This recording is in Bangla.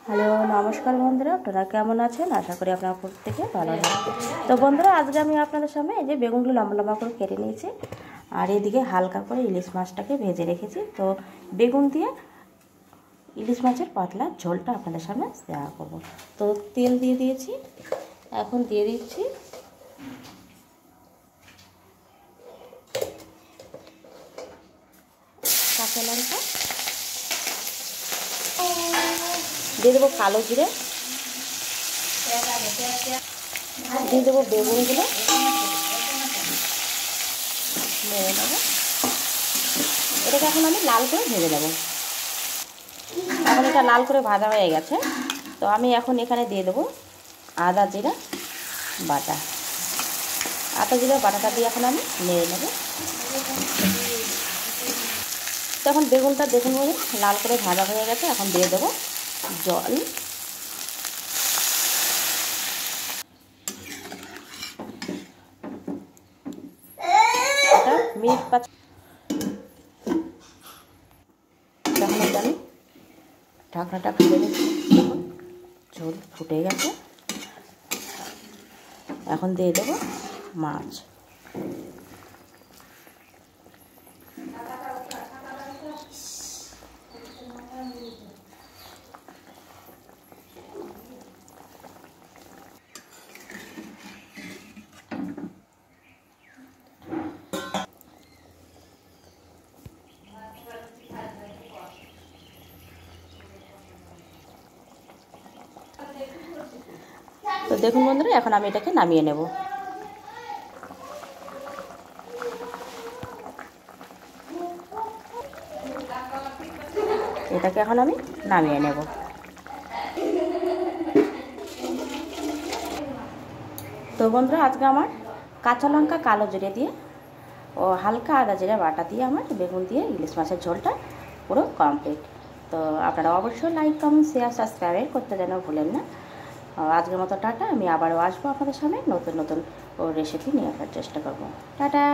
হ্যালো, নমস্কার বন্ধুরা, আপনারা কেমন আছেন? আশা করি আপনারা প্রত্যেকে ভালো আছেন। তো বন্ধুরা, আজকে আমি আপনাদের সামনে এই যে বেগুনগুলো লম্বা লম্বা করে কেটে নিয়েছি, আর এদিকে হালকা করে ইলিশ মাছটাকে ভেজে রেখেছি। তো বেগুন দিয়ে ইলিশ মাছের পাতলা ঝোলটা আপনাদের সামনে শেয়ার করব। তো তেল দিয়ে দিয়েছি, এখন দিয়ে দিচ্ছি কাঁচা লঙ্কা, দিয়ে দেবো কালো জিরে, দিয়ে দেবো বেগুনগুলো, নেড়ে নেবো। এটাকে এখন আমি লাল করে ভেজে নেব। এখন এটা লাল করে ভাজা হয়ে গেছে, তো আমি এখন এখানে দিয়ে দেবো আদা জিরা বাটা। আদা জিরা বাটাটা দিয়ে এখন আমি নেড়ে নেব। তো এখন বেগুনটা দেখুন লাল করে ভাজা হয়ে গেছে, এখন দিয়ে দেবো জল। এটা মিনিট 5 তখন এটা আমি ঢাকনাটা খুলে দিচ্ছি। দেখুন ঝোল ফুটে গেছে, এখন দিয়ে দেবো মাছ। তো দেখুন বন্ধুরা, এখন আমি এটাকে নামিয়ে নেব। এটাকে এখন আমি নামিয়ে নেব। তো বন্ধুরা, আজকে আমার কাঁচা লঙ্কা কালো জিরে দিয়ে ও হালকা আদা জিরা বাটা দিয়ে আমার বেগুন দিয়ে ইলিশ মাছের ঝোলটা পুরো কমপ্লিট। তো আপনারা অবশ্যই লাইক কমেন্ট শেয়ার সাবস্ক্রাইব করতে যেন ভুলেন না। আজকের মতো টাটা। আমি আবারও আসবো আপনাদের সামনে নতুন নতুন রেসিপি নিয়ে আসার চেষ্টা করব। টাটা।